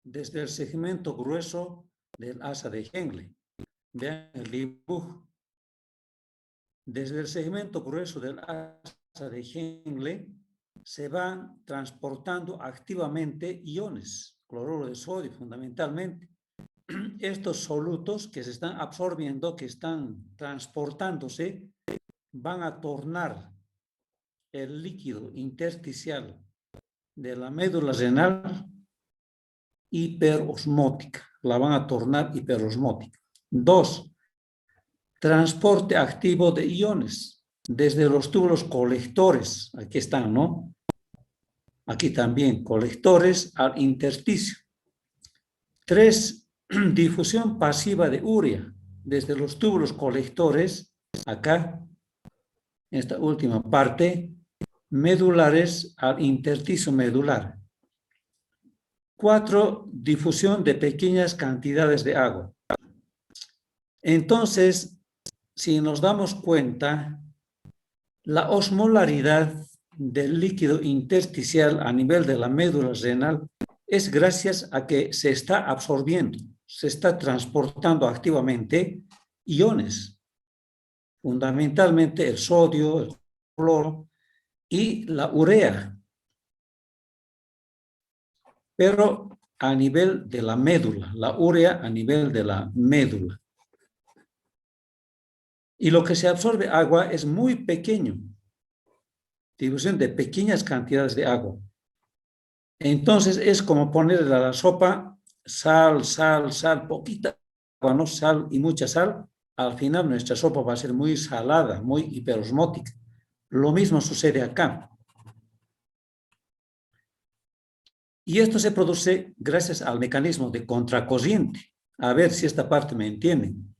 desde el segmento grueso del asa de Henle. Vean el dibujo. Desde el segmento grueso del asa de Henle se van transportando activamente iones, cloruro de sodio fundamentalmente. Estos solutos que se están absorbiendo, que están transportándose, van a tornar el líquido intersticial de la médula renal hiperosmótica. La van a tornar hiperosmótica. 2. Transporte activo de iones desde los túbulos colectores. Aquí están, ¿no? Aquí también, colectores al intersticio. 3. Difusión pasiva de urea desde los túbulos colectores, acá, en esta última parte, medulares al intersticio medular. 4. Difusión de pequeñas cantidades de agua. Entonces, si nos damos cuenta, la osmolaridad del líquido intersticial a nivel de la médula renal es gracias a que se está absorbiendo, se está transportando activamente iones, fundamentalmente el sodio, el cloro y la urea, pero a nivel de la médula, la urea a nivel de la médula. Y lo que se absorbe agua es muy pequeño, difusión de pequeñas cantidades de agua. Entonces es como ponerle a la sopa sal, sal, sal, poquita agua, no sal y mucha sal. Al final nuestra sopa va a ser muy salada, muy hiperosmótica. Lo mismo sucede acá. Y esto se produce gracias al mecanismo de contracorriente. A ver si esta parte me entienden.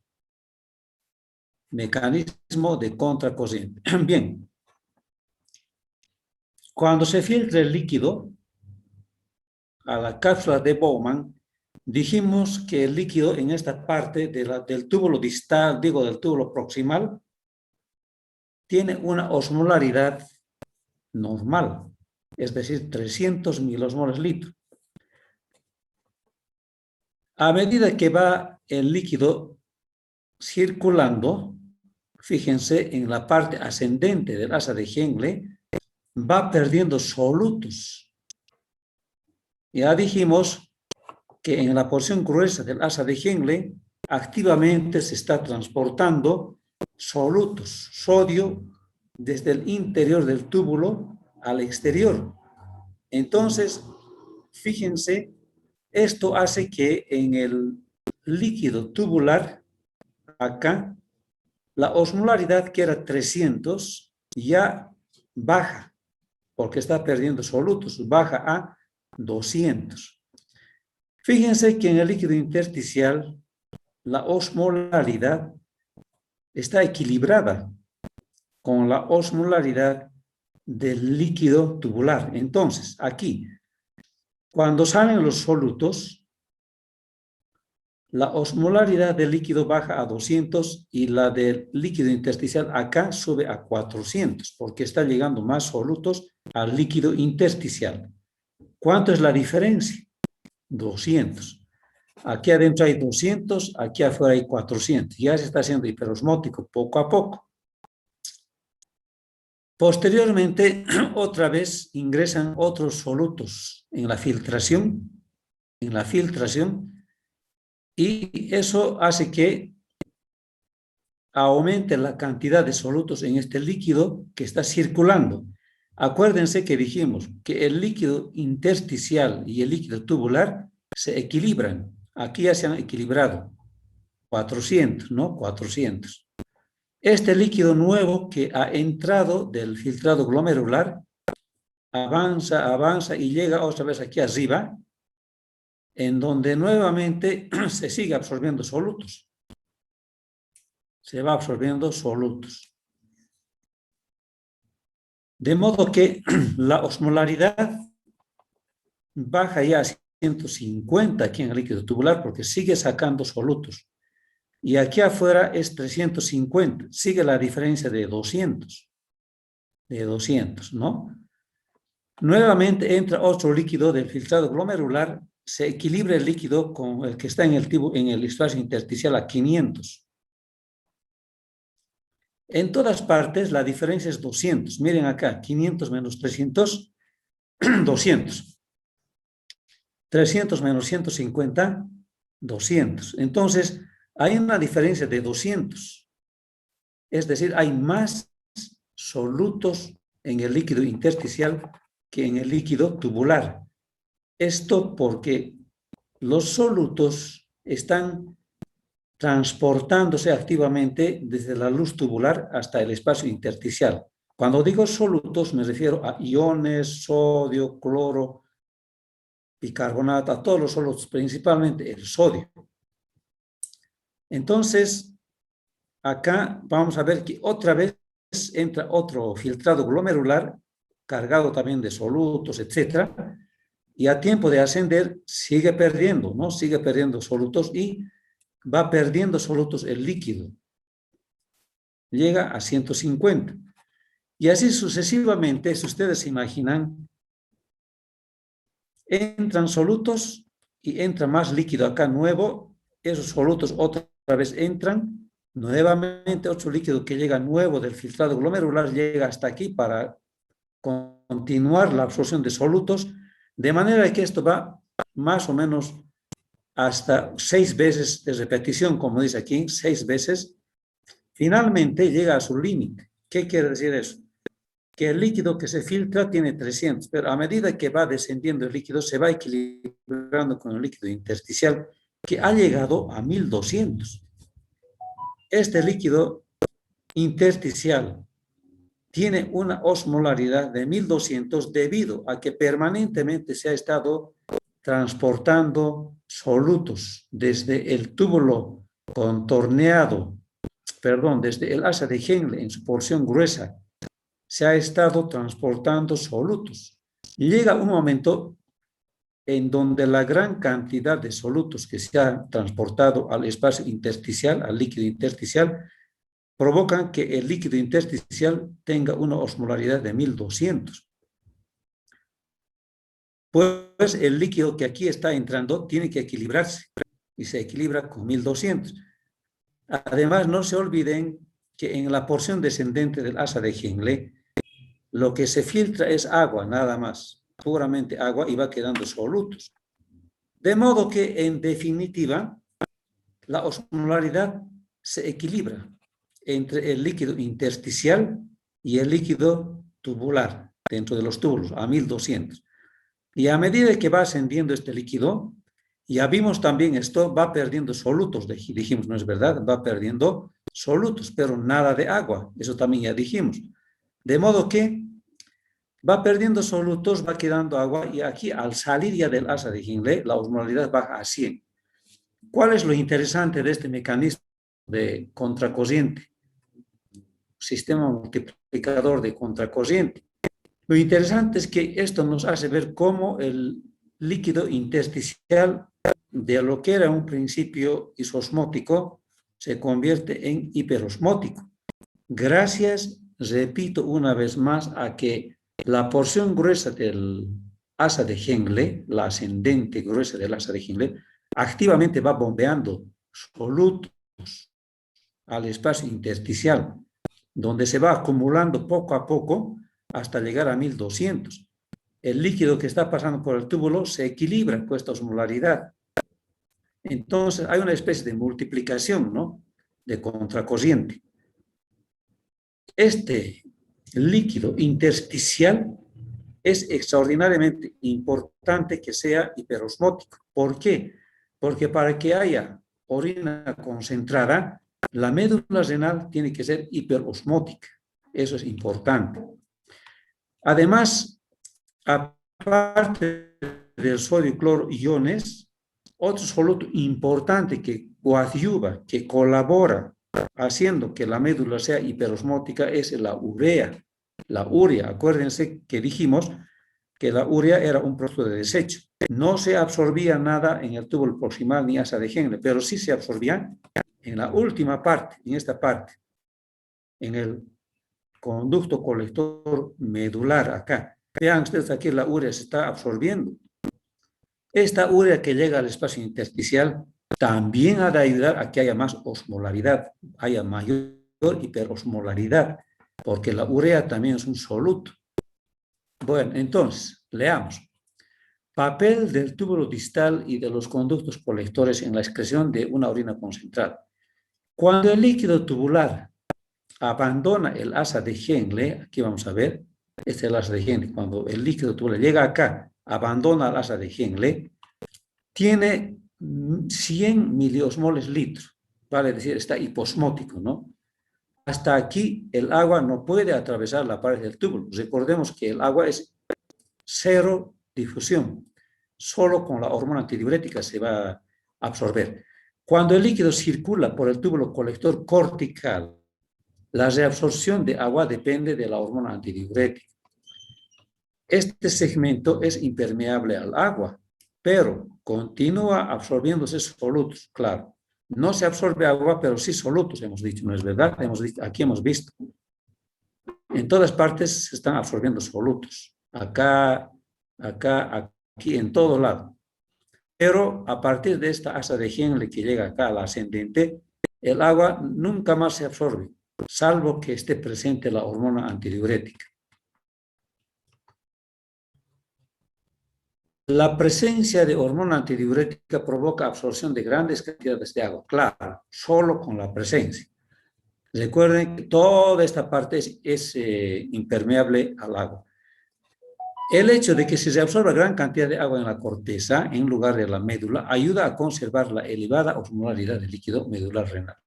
Mecanismo de contracorriente. Bien. Cuando se filtra el líquido a la cápsula de Bowman, dijimos que el líquido en esta parte del túbulo distal, del túbulo proximal, tiene una osmolaridad normal, es decir, 300 milosmoles litro. A medida que va el líquido circulando, fíjense en la parte ascendente del asa de Henle, va perdiendo solutos. Ya dijimos que en la porción gruesa del asa de Henle activamente se está transportando solutos, sodio, desde el interior del túbulo al exterior. Entonces, fíjense, esto hace que en el líquido tubular, acá, la osmolaridad que era 300 ya baja, porque está perdiendo solutos, baja a 200. Fíjense que en el líquido intersticial la osmolaridad está equilibrada con la osmolaridad del líquido tubular. Entonces, aquí, cuando salen los solutos, la osmolaridad del líquido baja a 200 y la del líquido intersticial acá sube a 400, porque está llegando más solutos al líquido intersticial. ¿Cuánto es la diferencia? 200. Aquí adentro hay 200, aquí afuera hay 400. Ya se está haciendo hiperosmótico poco a poco. Posteriormente, otra vez ingresan otros solutos en la filtración, y eso hace que aumente la cantidad de solutos en este líquido que está circulando. Acuérdense que dijimos que el líquido intersticial y el líquido tubular se equilibran. Aquí ya se han equilibrado. 400, ¿no? 400. Este líquido nuevo que ha entrado del filtrado glomerular avanza, avanza y llega otra vez aquí arriba, en donde nuevamente se sigue absorbiendo solutos. Se va absorbiendo solutos. De modo que la osmolaridad baja ya a 150 aquí en el líquido tubular porque sigue sacando solutos. Y aquí afuera es 350. Sigue la diferencia de 200. De 200, ¿no? Nuevamente entra otro líquido del filtrado glomerular se equilibra el líquido con el que está en el espacio intersticial a 500. En todas partes la diferencia es 200. Miren acá, 500 menos 300, 200. 300 menos 150, 200. Entonces, hay una diferencia de 200. Es decir, hay más solutos en el líquido intersticial que en el líquido tubular. Esto porque los solutos están transportándose activamente desde la luz tubular hasta el espacio intersticial. Cuando digo solutos me refiero a iones, sodio, cloro, bicarbonato, a todos los solutos, principalmente el sodio. Entonces, acá vamos a ver que otra vez entra otro filtrado glomerular cargado también de solutos, etcétera, y a tiempo de ascender sigue perdiendo, ¿no? Sigue perdiendo solutos y va perdiendo solutos el líquido. Llega a 150. Y así sucesivamente, si ustedes se imaginan, entran solutos y entra más líquido acá nuevo, esos solutos otra vez entran, nuevamente otro líquido que llega nuevo del filtrado glomerular llega hasta aquí para continuar la absorción de solutos, de manera que esto va más o menos hasta 6 veces de repetición, como dice aquí, 6 veces, finalmente llega a su límite. ¿Qué quiere decir eso? Que el líquido que se filtra tiene 300, pero a medida que va descendiendo el líquido, se va equilibrando con el líquido intersticial, que ha llegado a 1200. Este líquido intersticial tiene una osmolaridad de 1200 debido a que permanentemente se ha estado transportando solutos desde el túbulo contorneado, desde el asa de Henle en su porción gruesa, se ha estado transportando solutos. Llega un momento en donde la gran cantidad de solutos que se ha transportado al espacio intersticial, al líquido intersticial, provocan que el líquido intersticial tenga una osmolaridad de 1200. Pues el líquido que aquí está entrando tiene que equilibrarse y se equilibra con 1200. Además, no se olviden que en la porción descendente del asa de Henle, lo que se filtra es agua, nada más, puramente agua, y va quedando solutos. De modo que, en definitiva, la osmolaridad se equilibra entre el líquido intersticial y el líquido tubular, dentro de los túbulos, a 1200. Y a medida que va ascendiendo este líquido, ya vimos también esto, va perdiendo solutos, dijimos, ¿no es verdad? Va perdiendo solutos, pero nada de agua, eso también ya dijimos. De modo que va perdiendo solutos, va quedando agua, y aquí al salir ya del asa de Henle, la osmolaridad baja a 100. ¿Cuál es lo interesante de este mecanismo de contracorriente? Sistema multiplicador de contracorriente. Lo interesante es que esto nos hace ver cómo el líquido intersticial de lo que era un principio isosmótico se convierte en hiperosmótico. Gracias, repito una vez más, a que la porción gruesa del asa de Henle, la ascendente gruesa del asa de Henle, activamente va bombeando solutos al espacio intersticial, donde se va acumulando poco a poco hasta llegar a 1200. El líquido que está pasando por el túbulo se equilibra con esta osmolaridad. Entonces hay una especie de multiplicación, ¿no?, de contracorriente. Este líquido intersticial es extraordinariamente importante que sea hiperosmótico. ¿Por qué? Porque para que haya orina concentrada, la médula renal tiene que ser hiperosmótica. Eso es importante. Además, aparte del sodio y cloro iones, otro soluto importante que coadyuva, que colabora haciendo que la médula sea hiperosmótica es la urea. La urea, acuérdense que dijimos que la urea era un producto de desecho. No se absorbía nada en el túbulo proximal ni asa de Henle, pero sí se absorbía en la última parte, en esta parte, en el conducto colector medular acá. Vean ustedes aquí la urea se está absorbiendo. Esta urea que llega al espacio intersticial también ha de ayudar a que haya más osmolaridad, haya mayor hiperosmolaridad, porque la urea también es un soluto. Bueno, entonces, leamos. Papel del túbulo distal y de los conductos colectores en la excreción de una orina concentrada. Cuando el líquido tubular abandona el asa de Henle, aquí vamos a ver, este es el asa de Henle, cuando el líquido tubular llega acá, abandona el asa de Henle, tiene 100 miliosmoles litro, vale decir, está hiposmótico, ¿no? Hasta aquí el agua no puede atravesar la pared del túbulo. Recordemos que el agua es cero difusión, solo con la hormona antidiurética se va a absorber. Cuando el líquido circula por el túbulo colector cortical, la reabsorción de agua depende de la hormona antidiurética. Este segmento es impermeable al agua, pero continúa absorbiéndose solutos, claro. No se absorbe agua, pero sí solutos, hemos dicho, ¿no es verdad? Aquí hemos visto. En todas partes se están absorbiendo solutos. Acá, aquí, en todo lado. Pero a partir de esta asa de Henle que llega acá a la ascendente, el agua nunca más se absorbe, salvo que esté presente la hormona antidiurética. La presencia de hormona antidiurética provoca absorción de grandes cantidades de agua, claro, solo con la presencia. Recuerden que toda esta parte es impermeable al agua. El hecho de que se absorba gran cantidad de agua en la corteza en lugar de la médula ayuda a conservar la elevada osmolaridad del líquido medular renal.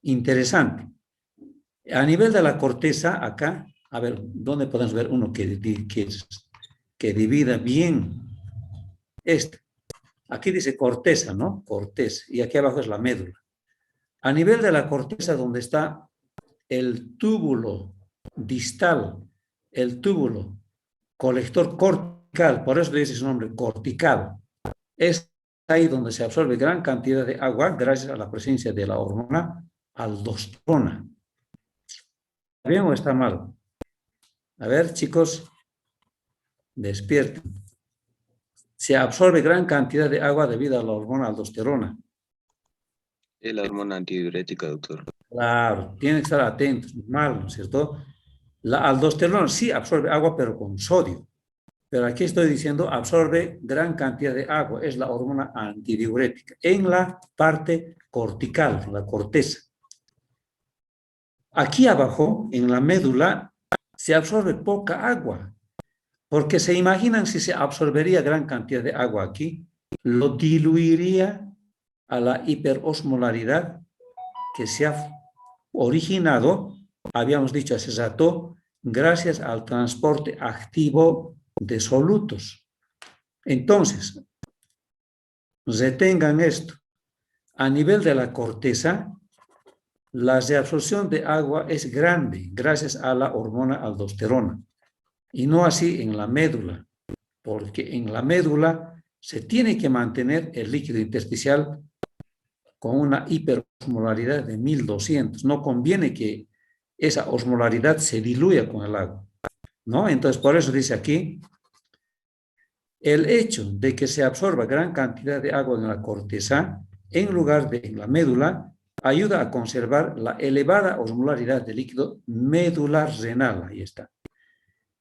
Interesante. A nivel de la corteza, acá, a ver, ¿dónde podemos ver uno que divida bien este? Aquí dice corteza, ¿no? Corteza. Y aquí abajo es la médula. A nivel de la corteza, donde está el túbulo distal, el túbulo colector cortical, por eso dice su nombre, cortical, es ahí donde se absorbe gran cantidad de agua gracias a la presencia de la hormona aldosterona. ¿Está bien o está mal? A ver, chicos, despierten. Se absorbe gran cantidad de agua debido a la hormona aldosterona. Es la hormona antidiurética, doctor. Claro, tienen que estar atentos, mal, ¿no es cierto? La aldosterona sí absorbe agua, pero con sodio. Pero aquí estoy diciendo absorbe gran cantidad de agua, es la hormona antidiurética, en la parte cortical, en la corteza. Aquí abajo, en la médula, se absorbe poca agua, porque se imaginan si se absorbería gran cantidad de agua aquí, lo diluiría a la hiperosmolaridad que se ha originado, habíamos dicho hace rato, gracias al transporte activo de solutos. Entonces, retengan esto. A nivel de la corteza, la reabsorción de agua es grande gracias a la hormona aldosterona y no así en la médula, porque en la médula se tiene que mantener el líquido intersticial con una hiperosmolaridad de 1200. No conviene que esa osmolaridad se diluya con el agua, ¿no? Entonces, por eso dice aquí, el hecho de que se absorba gran cantidad de agua en la corteza, en lugar de en la médula, ayuda a conservar la elevada osmolaridad del líquido medular renal. Ahí está.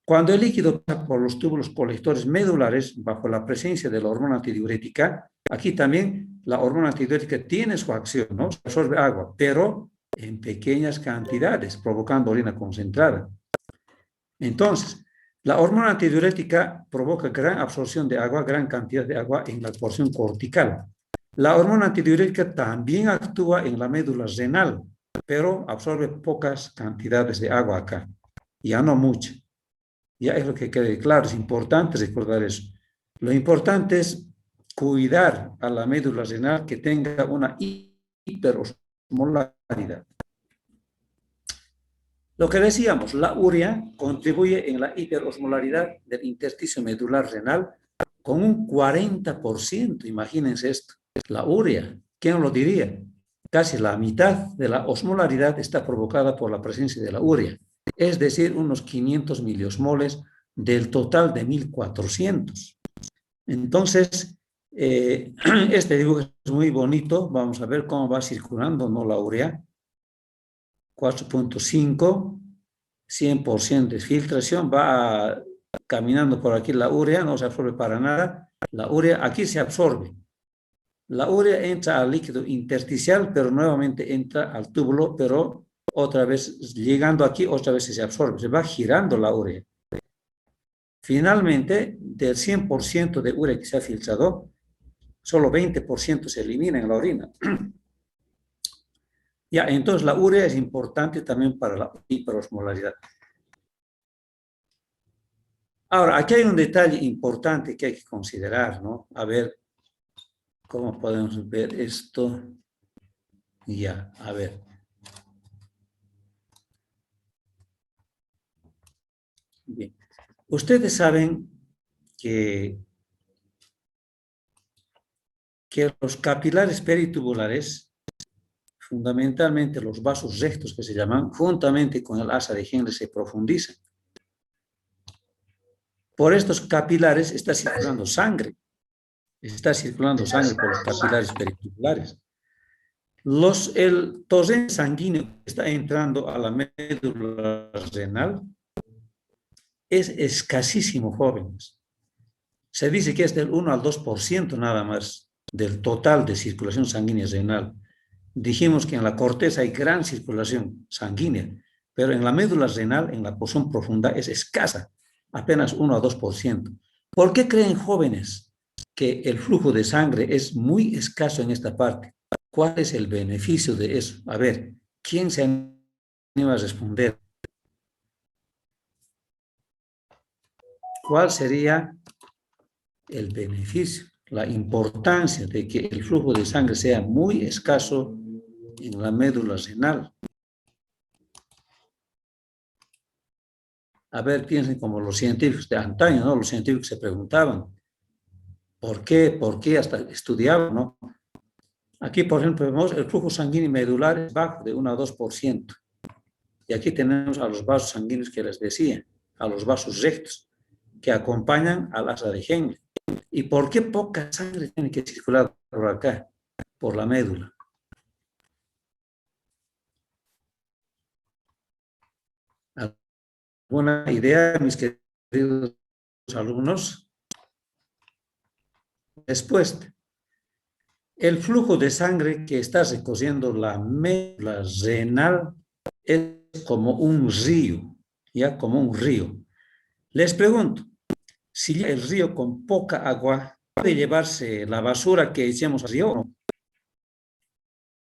Cuando el líquido pasa por los túbulos colectores medulares, bajo la presencia de la hormona antidiurética, aquí también la hormona antidiurética tiene su acción, ¿no? Se absorbe agua, pero en pequeñas cantidades, provocando orina concentrada. Entonces, la hormona antidiurética provoca gran absorción de agua, gran cantidad de agua en la porción cortical. La hormona antidiurética también actúa en la médula renal, pero absorbe pocas cantidades de agua acá, ya no mucha. Ya es lo que quede claro, es importante recordar eso. Lo importante es cuidar a la médula renal que tenga una hiperosmolaridad. Lo que decíamos, la urea contribuye en la hiperosmolaridad del intersticio medular renal con un 40%, imagínense esto, la urea, ¿quién lo diría? Casi la mitad de la osmolaridad está provocada por la presencia de la urea, es decir, unos 500 miliosmoles del total de 1400. Entonces, Este dibujo es muy bonito. Vamos a ver cómo va circulando, ¿no? La urea. 4.5, 100% de filtración. Va caminando por aquí la urea, no se absorbe para nada. La urea aquí se absorbe. La urea entra al líquido intersticial, pero nuevamente entra al túbulo, pero otra vez, llegando aquí, otra vez se absorbe. Se va girando la urea. Finalmente, del 100% de urea que se ha filtrado, solo 20% se elimina en la orina. Ya, entonces la urea es importante también para la hiperosmolaridad. Ahora, aquí hay un detalle importante que hay que considerar, ¿no? A ver, ¿cómo podemos ver esto? Ya, a ver. Bien. Ustedes saben que los capilares peritubulares, fundamentalmente los vasos rectos que se llaman, juntamente con el asa de Henle se profundizan. Por estos capilares está circulando sangre. Está circulando sangre por los capilares peritubulares. El torrente sanguíneo que está entrando a la médula renal es escasísimo, jóvenes. Se dice que es del 1 al 2% nada más del total de circulación sanguínea renal. Dijimos que en la corteza hay gran circulación sanguínea, pero en la médula renal, en la porción profunda, es escasa, apenas 1 a 2%. ¿Por qué creen, jóvenes, que el flujo de sangre es muy escaso en esta parte? ¿Cuál es el beneficio de eso? A ver, ¿quién se anima a responder? ¿Cuál sería el beneficio, la importancia de que el flujo de sangre sea muy escaso en la médula renal? A ver, piensen como los científicos de antaño, ¿no? Los científicos se preguntaban, ¿por qué hasta estudiaban, ¿no? Aquí, por ejemplo, vemos el flujo sanguíneo medular es bajo, de 1 a 2%. Y aquí tenemos a los vasos sanguíneos que les decía, a los vasos rectos, que acompañan al asa de Henle. ¿Y por qué poca sangre tiene que circular por acá, por la médula? ¿Alguna idea, mis queridos alumnos? Después, el flujo de sangre que está recorriendo la médula renal es como un río, ya como un río. Les pregunto, si el río con poca agua puede llevarse la basura que echemos al río, ¿no?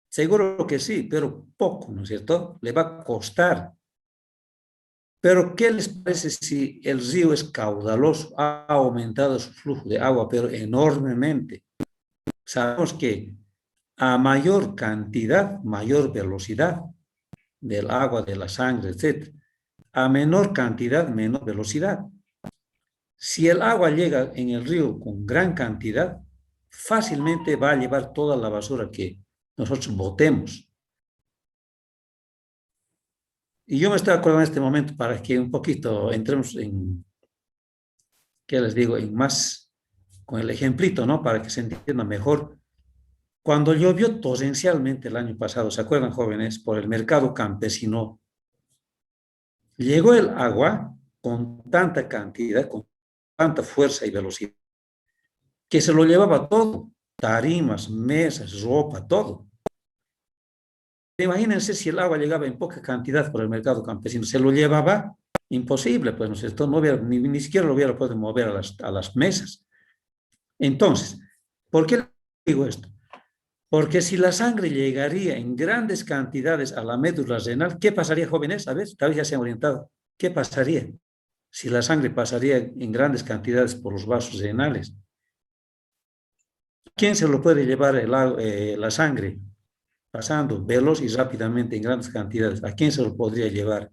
Seguro que sí, pero poco, ¿no es cierto? Le va a costar. Pero, ¿qué les parece si el río es caudaloso? Ha aumentado su flujo de agua, pero enormemente. Sabemos que a mayor cantidad, mayor velocidad del agua, de la sangre, etc. A menor cantidad, menor velocidad. Si el agua llega en el río con gran cantidad, fácilmente va a llevar toda la basura que nosotros botemos. Y yo me estoy acordando en este momento para que un poquito entremos en, ¿qué les digo? En más, con el ejemplito, ¿no? Para que se entienda mejor. Cuando llovió torrencialmente el año pasado, ¿se acuerdan, jóvenes? Por el mercado campesino, llegó el agua con tanta cantidad, con tanta fuerza y velocidad, que se lo llevaba todo, tarimas, mesas, ropa, todo. Imagínense si el agua llegaba en poca cantidad por el mercado campesino, se lo llevaba, imposible, pues, ¿no es cierto? No hubiera, ni siquiera lo hubiera podido mover a las mesas. Entonces, ¿por qué digo esto? Porque si la sangre llegaría en grandes cantidades a la médula renal, ¿qué pasaría, jóvenes? A ver, tal vez ya se han orientado. ¿Qué pasaría si la sangre pasaría en grandes cantidades por los vasos renales? ¿Quién se lo puede llevar la sangre pasando veloz y rápidamente en grandes cantidades? ¿A quién se lo podría llevar?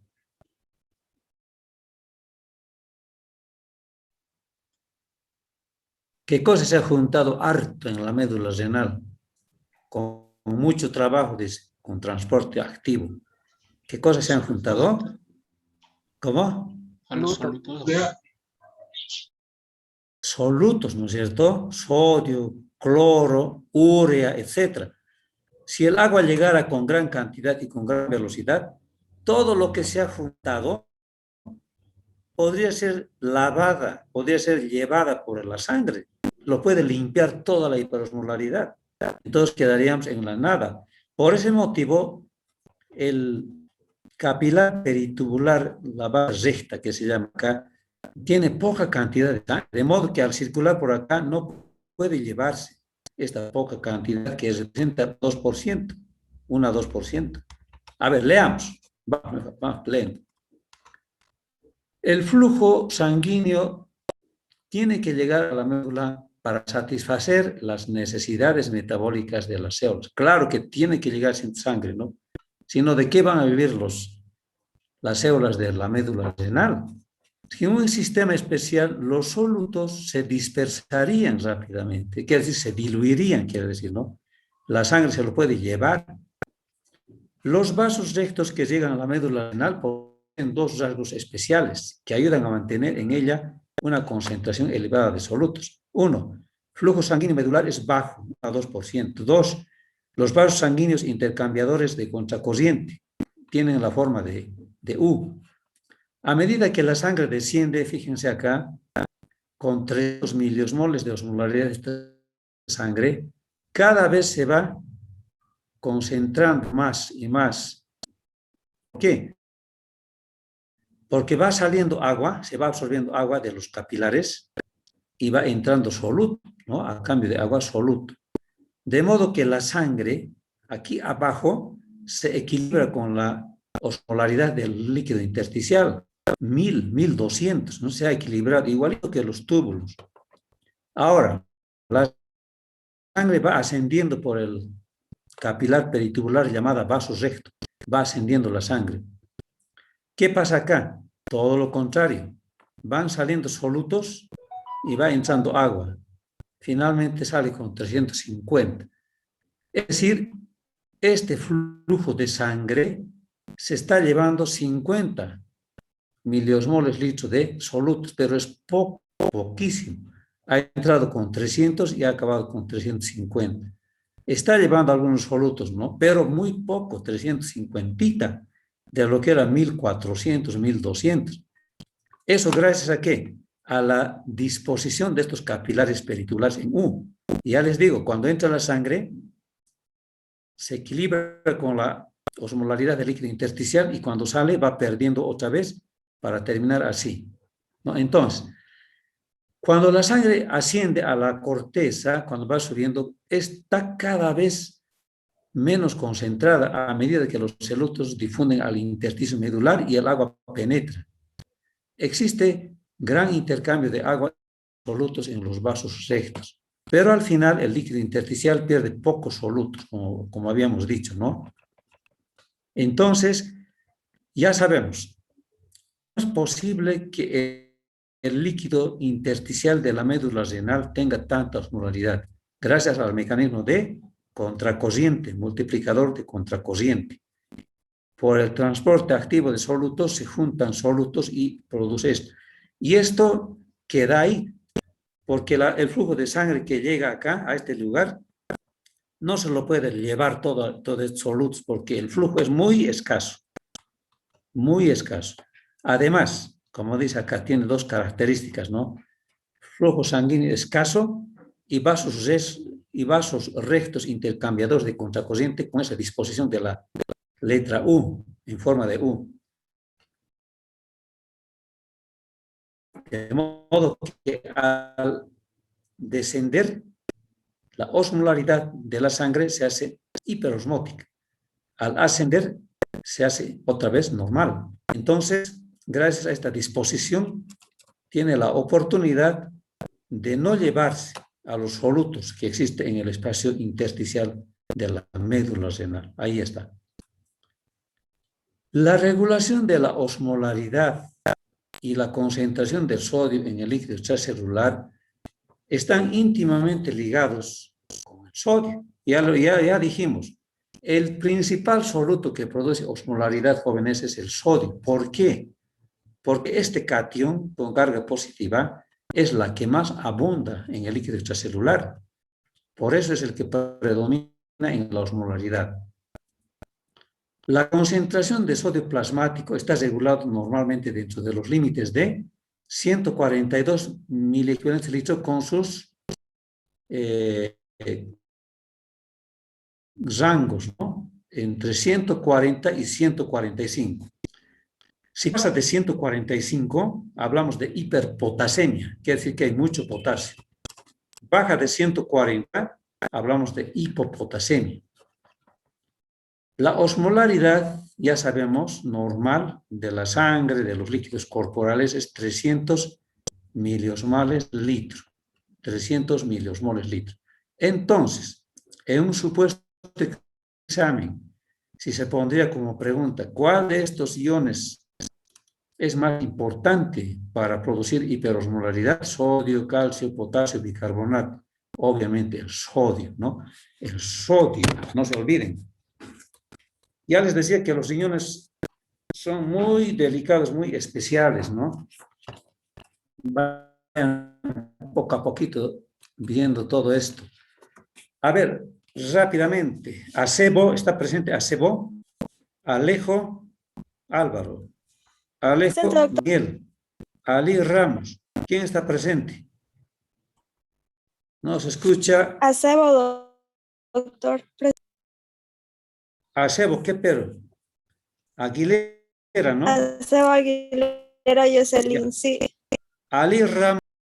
¿Qué cosa se ha juntado harto en la médula renal? Con mucho trabajo, con transporte activo. ¿Qué cosas se han juntado? ¿Cómo? A los solutos. Solutos, ¿no es cierto? Sodio, cloro, urea, etc. Si el agua llegara con gran cantidad y con gran velocidad, todo lo que se ha juntado podría ser lavada, podría ser llevada por la sangre. Lo puede limpiar toda la hiperosmolaridad. Entonces quedaríamos en la nada. Por ese motivo, el capilar peritubular, la base recta que se llama acá, tiene poca cantidad de sangre, de modo que al circular por acá no puede llevarse esta poca cantidad que representa 2%, 1 a 2%. A ver, leamos. Vamos, lento. El flujo sanguíneo tiene que llegar a la médula para satisfacer las necesidades metabólicas de las células. Claro que tiene que llegar sin sangre, ¿no? Sino ¿de qué van a vivir las células de la médula renal? En un sistema especial, los solutos se dispersarían rápidamente, quiere decir, se diluirían, quiere decir, ¿no? La sangre se lo puede llevar. Los vasos rectos que llegan a la médula renal poseen dos rasgos especiales que ayudan a mantener en ella una concentración elevada de solutos. Uno, flujo sanguíneo medular es bajo, a 2%. Dos, los vasos sanguíneos intercambiadores de contracorriente tienen la forma de U. A medida que la sangre desciende, fíjense acá, con 3 miliosmoles de osmolaridad de esta sangre, cada vez se va concentrando más y más. ¿Por qué? Porque va saliendo agua, se va absorbiendo agua de los capilares y va entrando soluto, ¿no? A cambio de agua, soluto. De modo que la sangre, aquí abajo, se equilibra con la osmolaridad del líquido intersticial. 1200, no se ha equilibrado, igualito que los túbulos. Ahora, la sangre va ascendiendo por el capilar peritubular llamada vaso recto, va ascendiendo la sangre. ¿Qué pasa acá? Todo lo contrario, van saliendo solutos y va entrando agua. Finalmente sale con 350. Es decir, este flujo de sangre se está llevando 50 miliosmoles litros de solutos, pero es poquísimo. Ha entrado con 300 y ha acabado con 350. Está llevando algunos solutos, ¿no? Pero muy poco, 350 de lo que era 1400, 1200. ¿Eso gracias a qué? A la disposición de estos capilares peritubulares en U. Y ya les digo, cuando entra la sangre, se equilibra con la osmolaridad del líquido intersticial y cuando sale va perdiendo otra vez para terminar así, ¿no? Entonces, cuando la sangre asciende a la corteza, cuando va subiendo, está cada vez menos concentrada a medida que los solutos difunden al intersticio medular y el agua penetra. Existe gran intercambio de agua y solutos en los vasos rectos, pero al final el líquido intersticial pierde pocos solutos, como habíamos dicho, ¿no? Entonces, ya sabemos, es posible que el líquido intersticial de la médula renal tenga tanta osmolaridad, gracias al mecanismo de contracorriente, multiplicador de contracorriente. Por el transporte activo de solutos se juntan solutos y produce esto. Y esto queda ahí, porque el flujo de sangre que llega acá, a este lugar, no se lo puede llevar todo estos solutos, porque el flujo es muy escaso, muy escaso. Además, como dice acá, tiene dos características, ¿no? Flujo sanguíneo escaso y vasos rectos intercambiadores de contracorriente con esa disposición de la letra U, en forma de U. De modo que al descender, la osmolaridad de la sangre se hace hiperosmótica. Al ascender, se hace otra vez normal. Entonces, gracias a esta disposición, tiene la oportunidad de no llevarse a los solutos que existen en el espacio intersticial de la médula renal. Ahí está. La regulación de la osmolaridad y la concentración del sodio en el líquido extracelular están íntimamente ligados con el sodio. Ya dijimos, el principal soluto que produce osmolaridad, jóvenes, es el sodio. ¿Por qué? Porque este catión con carga positiva es la que más abunda en el líquido extracelular. Por eso es el que predomina en la osmolaridad. La concentración de sodio plasmático está regulado normalmente dentro de los límites de 142 miliequivalentes litro con sus rangos, ¿no? Entre 140 y 145. Si pasa de 145, hablamos de hiperpotasemia, quiere decir que hay mucho potasio. Baja de 140, hablamos de hipopotasemia. La osmolaridad, ya sabemos, normal de la sangre, de los líquidos corporales, es 300 miliosmoles litro. 300 miliosmoles litro. Entonces, en un supuesto examen, si se pondría como pregunta, ¿cuál de estos iones es más importante para producir hiperosmolaridad? Sodio, calcio, potasio, bicarbonato. Obviamente el sodio, ¿no? El sodio, no se olviden. Ya les decía que los riñones son muy delicados, muy especiales, ¿no? Vayan poco a poquito viendo todo esto. A ver, rápidamente. Acebo, ¿está presente Acebo? Alejo, Álvaro. Alejo, Miguel. Ali Ramos. ¿Quién está presente? ¿No se escucha? Acebo, doctor. Acebo, ¿qué pero? Aguilera, ¿no? Acebo Aguilera Jocelyn, sí. Ali Ramos.